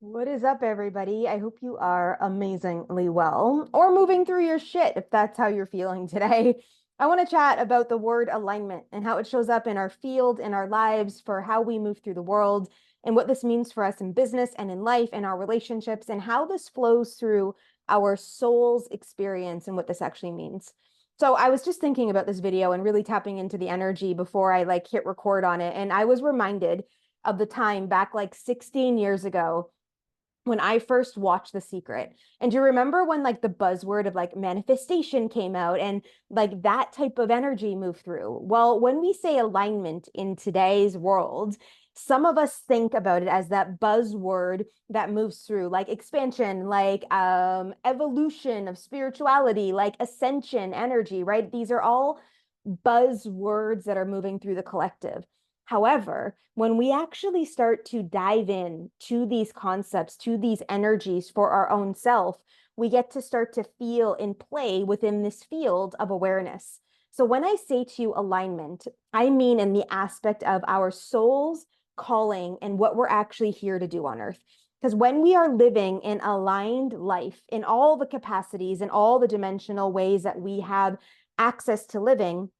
What is up, everybody? I hope you are amazingly well or moving through your shit if that's how you're feeling today. I want to chat about the word alignment and how it shows up in our field, in our lives, for how we move through the world, and what this means for us in business and in life and our relationships, and how this flows through our soul's experience and what this actually means. So I was just thinking about this video and really tapping into the energy before I hit record on it. And I was reminded of the time back like 16 years ago when I first watched The Secret. And do you remember when the buzzword of manifestation came out and that type of energy moved through? Well, when we say alignment in today's world, some of us think about it as that buzzword that moves through, like expansion, evolution of spirituality, like ascension energy, right? These are all buzzwords that are moving through the collective. However, when we actually start to dive in to these concepts, to these energies for our own self, we get to start to feel and play within this field of awareness. So when I say to you alignment, I mean in the aspect of our soul's calling and what we're actually here to do on earth. Because when we are living an aligned life in all the capacities and all the dimensional ways that we have access to living,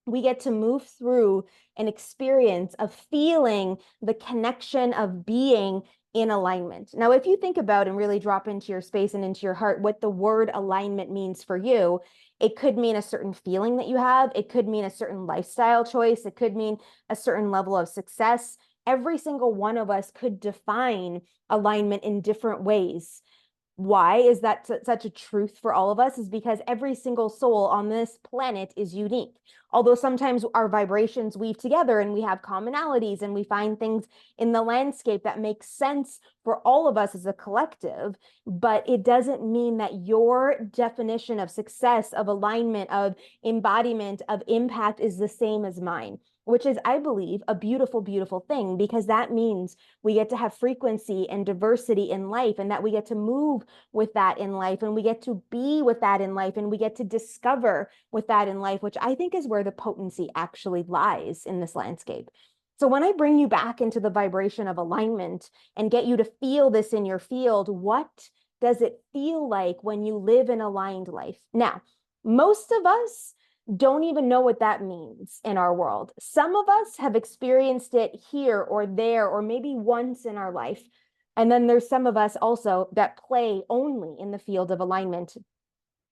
we get to move through an experience of feeling the connection of being in alignment. Now, if you think about and really drop into your space and into your heart what the word alignment means for you, it could mean a certain feeling that you have. It could mean a certain lifestyle choice. It could mean a certain level of success. Every single one of us could define alignment in different ways. Why is that such a truth for all of us? Is because every single soul on this planet is unique. Although sometimes our vibrations weave together and we have commonalities and we find things in the landscape that make sense for all of us as a collective, but it doesn't mean that your definition of success, of alignment, of embodiment, of impact is the same as mine, which is, I believe, a beautiful, beautiful thing, because that means we get to have frequency and diversity in life, and that we get to move with that in life, and we get to be with that in life, and we get to discover with that in life, which I think is where the potency actually lies in this landscape. So when I bring you back into the vibration of alignment and get you to feel this in your field, what does it feel like when you live an aligned life? Now, most of us don't even know what that means in our world. Some of us have experienced it here or there, or maybe once in our life. And then there's some of us also that play only in the field of alignment.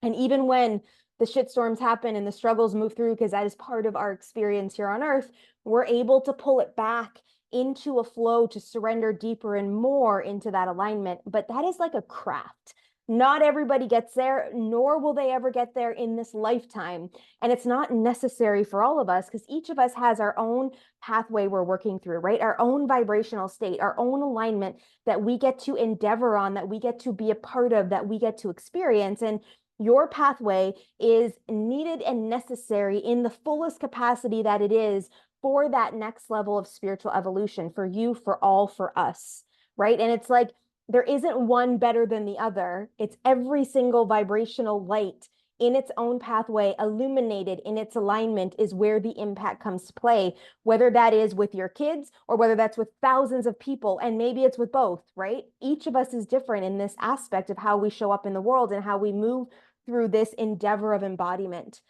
And even when the shitstorms happen and the struggles move through, because that is part of our experience here on earth, we're able to pull it back into a flow to surrender deeper and more into that alignment. But that is like a craft. Not everybody gets there, nor will they ever get there in this lifetime. And it's not necessary for all of us, because each of us has our own pathway we're working through, right? Our own vibrational state, our own alignment that we get to endeavor on, that we get to be a part of, that we get to experience. And your pathway is needed and necessary in the fullest capacity that it is for that next level of spiritual evolution, for you, for all, for us, right? And it's like there isn't one better than the other. It's every single vibrational light in its own pathway, illuminated in its alignment, is where the impact comes to play, whether that is with your kids or whether that's with thousands of people. And maybe it's with both, right? Each of us is different in this aspect of how we show up in the world and how we move through this endeavor of embodiment.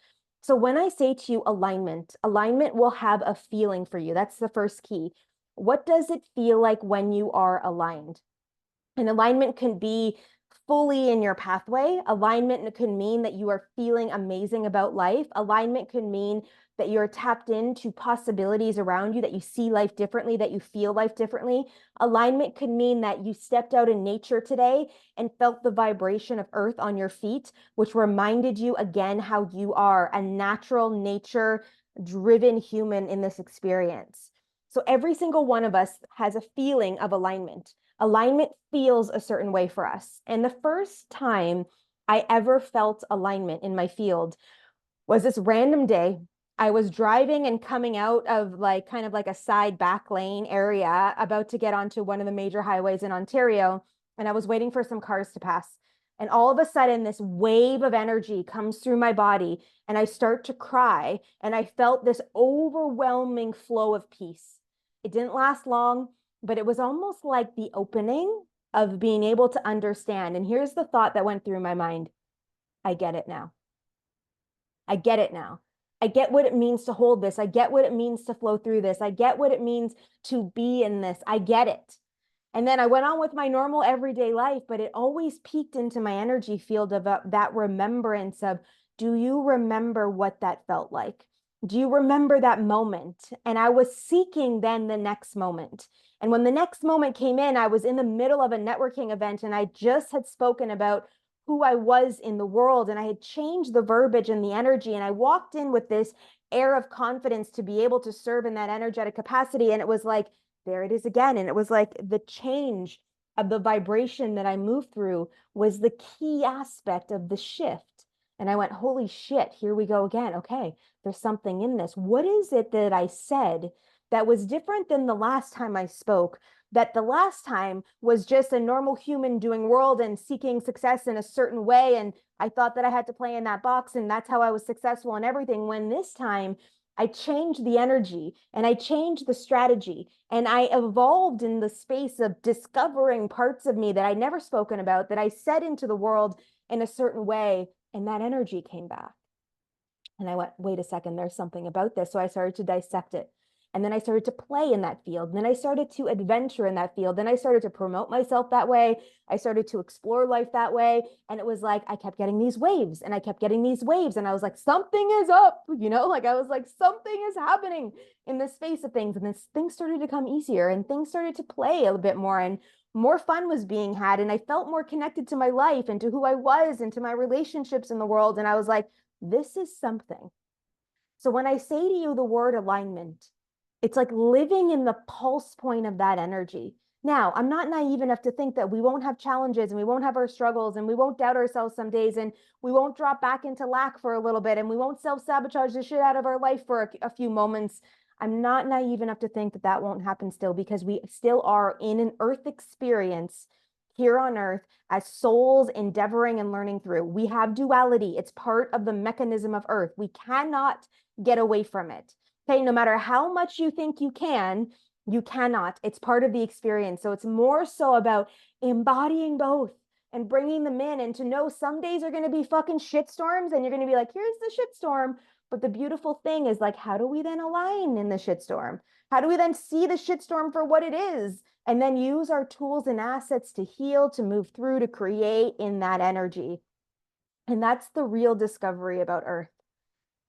So when I say to you alignment, alignment will have a feeling for you. That's the first key. What does it feel like when you are aligned? And alignment can be fully in your pathway. Alignment can mean that you are feeling amazing about life. Alignment can mean that you're tapped into possibilities around you, that you see life differently, that you feel life differently. Alignment could mean that you stepped out in nature today and felt the vibration of earth on your feet, which reminded you again how you are a natural, nature driven human in this experience. So every single one of us has a feeling of alignment. Alignment feels a certain way for us. And the first time I ever felt alignment in my field was this random day. I was driving and coming out of kind of like a side back lane area, about to get onto one of the major highways in Ontario. And I was waiting for some cars to pass. And all of a sudden, this wave of energy comes through my body, and I start to cry. And I felt this overwhelming flow of peace. It didn't last long, but it was almost like the opening of being able to understand. And here's the thought that went through my mind. I get it now. I get it now. I get what it means to hold this. I get what it means to flow through this. I get what it means to be in this. I get it. And then I went on with my normal everyday life, but it always peeked into my energy field of that remembrance of, do you remember what that felt like? Do you remember that moment? And I was seeking then the next moment. And when the next moment came in, I was in the middle of a networking event and I just had spoken about who I was in the world and I had changed the verbiage and the energy. And I walked in with this air of confidence to be able to serve in that energetic capacity. And it was like, there it is again. And it was like the change of the vibration that I moved through was the key aspect of the shift. And I went, holy shit, here we go again. Okay, there's something in this. What is it that I said that was different than the last time I spoke? That the last time was just a normal human doing world and seeking success in a certain way. And I thought that I had to play in that box and that's how I was successful and everything. When this time I changed the energy and I changed the strategy and I evolved in the space of discovering parts of me that I'd never spoken about, that I said into the world in a certain way, and that energy came back. And I went, wait a second, there's something about this. So I started to dissect it. And then I started to play in that field. And then I started to adventure in that field. Then I started to promote myself that way. I started to explore life that way. And it was like, I kept getting these waves and I kept getting these waves. And I was like, something is up, like I was like, something is happening in the space of things. And then things started to come easier and things started to play a bit more and more fun was being had. And I felt more connected to my life and to who I was and to my relationships in the world. And I was like, this is something. So when I say to you the word alignment, it's like living in the pulse point of that energy. Now, I'm not naive enough to think that we won't have challenges and we won't have our struggles and we won't doubt ourselves some days and we won't drop back into lack for a little bit and we won't self-sabotage the shit out of our life for a few moments. I'm not naive enough to think that that won't happen still because we still are in an earth experience here on earth as souls endeavoring and learning through. We have duality. It's part of the mechanism of earth. We cannot get away from it. Okay, no matter how much you think you can, you cannot. It's part of the experience. So it's more so about embodying both and bringing them in and to know some days are going to be fucking shitstorms and you're going to be like, here's the shitstorm. But the beautiful thing is like, how do we then align in the shitstorm? How do we then see the shitstorm for what it is? And then use our tools and assets to heal, to move through, to create in that energy. And that's the real discovery about Earth.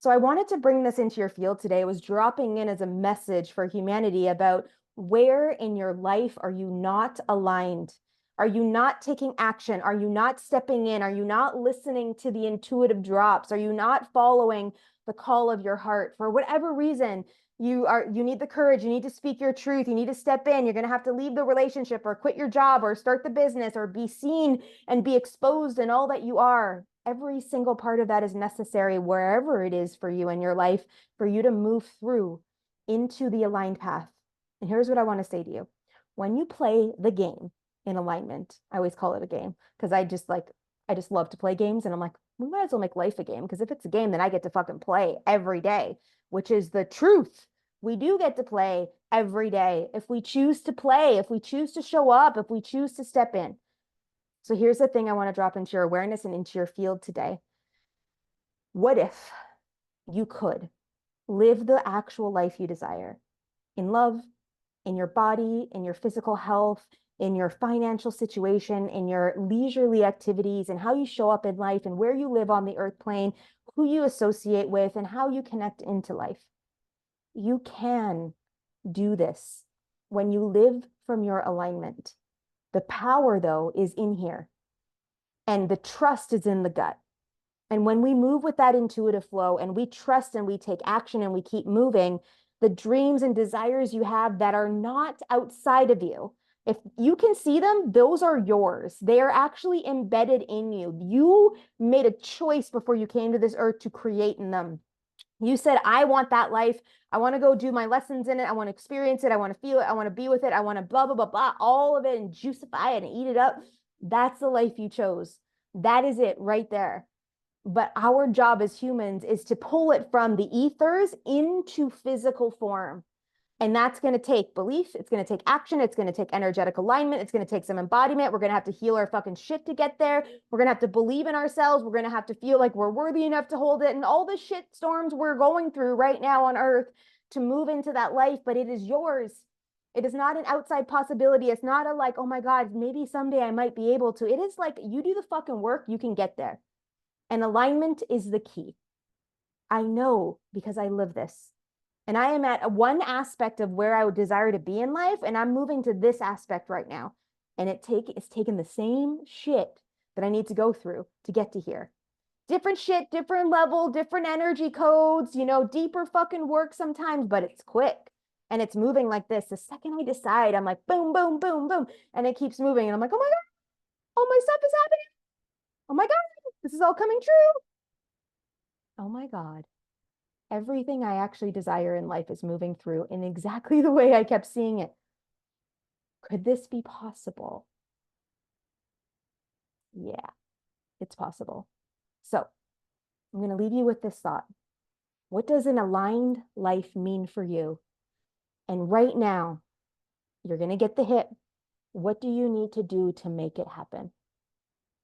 So I wanted to bring this into your field today. It was dropping in as a message for humanity about where in your life are you not aligned? Are you not taking action? Are you not stepping in? Are you not listening to the intuitive drops? Are you not following the call of your heart? For whatever reason, you need the courage, you need to speak your truth, you need to step in, you're going to have to leave the relationship or quit your job or start the business or be seen and be exposed in all that you are. Every single part of that is necessary wherever it is for you in your life for you to move through into the aligned path. And here's what I want to say to you. When you play the game in alignment, I always call it a game because I just love to play games and I'm like, we might as well make life a game because if it's a game, then I get to fucking play every day, which is the truth. We do get to play every day if we choose to play, if we choose to show up, if we choose to step in. So here's the thing I want to drop into your awareness and into your field today. What if you could live the actual life you desire in love, in your body, in your physical health, in your financial situation, in your leisurely activities, and how you show up in life and where you live on the earth plane, who you associate with, and how you connect into life? You can do this when you live from your alignment. The power, though, is in here. And the trust is in the gut. And when we move with that intuitive flow and we trust and we take action and we keep moving, the dreams and desires you have that are not outside of you, if you can see them, those are yours. They are actually embedded in you. You made a choice before you came to this earth to create in them. You said, I want that life. I want to go do my lessons in it. I want to experience it. I want to feel it. I want to be with it. I want to blah, blah, blah, blah, all of it and juicify it and eat it up. That's the life you chose. That is it right there. But our job as humans is to pull it from the ethers into physical form. And that's going to take belief. It's going to take action. It's going to take energetic alignment. It's going to take some embodiment. We're going to have to heal our fucking shit to get there. We're going to have to believe in ourselves. We're going to have to feel like we're worthy enough to hold it. And all the shit storms we're going through right now on earth to move into that life, but it is yours. It is not an outside possibility. It's not a like, oh my God, maybe someday I might be able to. It is like, you do the fucking work, you can get there. And alignment is the key. I know because I live this. And I am at one aspect of where I would desire to be in life, and I'm moving to this aspect right now. And it's taken the same shit that I need to go through to get to here. Different shit, different level, different energy codes, you know, deeper fucking work sometimes, but it's quick. And it's moving like this. The second I decide, I'm like, boom, boom, boom, boom. And it keeps moving. And I'm like, oh my God, all my stuff is happening. Oh my God, this is all coming true. Oh my God. Everything I actually desire in life is moving through in exactly the way I kept seeing it. Could this be possible? Yeah, it's possible. So I'm going to leave you with this thought. What does an aligned life mean for you? And right now, you're going to get the hit. What do you need to do to make it happen?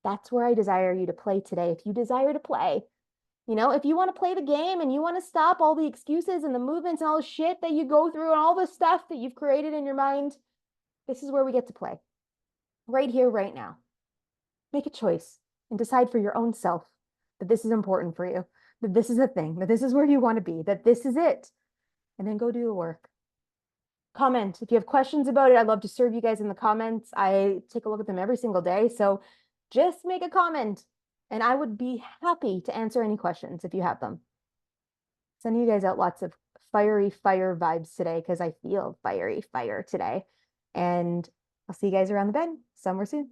That's where I desire you to play today. If you desire to play, you know, if you want to play the game and you want to stop all the excuses and the movements and all the shit that you go through and all the stuff that you've created in your mind, this is where we get to play. Right here, right now. Make a choice and decide for your own self that this is important for you, that this is a thing, that this is where you want to be, that this is it. And then go do the work. Comment if you have questions about it. I'd love to serve you guys in the comments. I take a look at them every single day. So just make a comment and I would be happy to answer any questions if you have them. Sending you guys out lots of fiery fire vibes today because I feel fiery fire today. And I'll see you guys around the bend somewhere soon.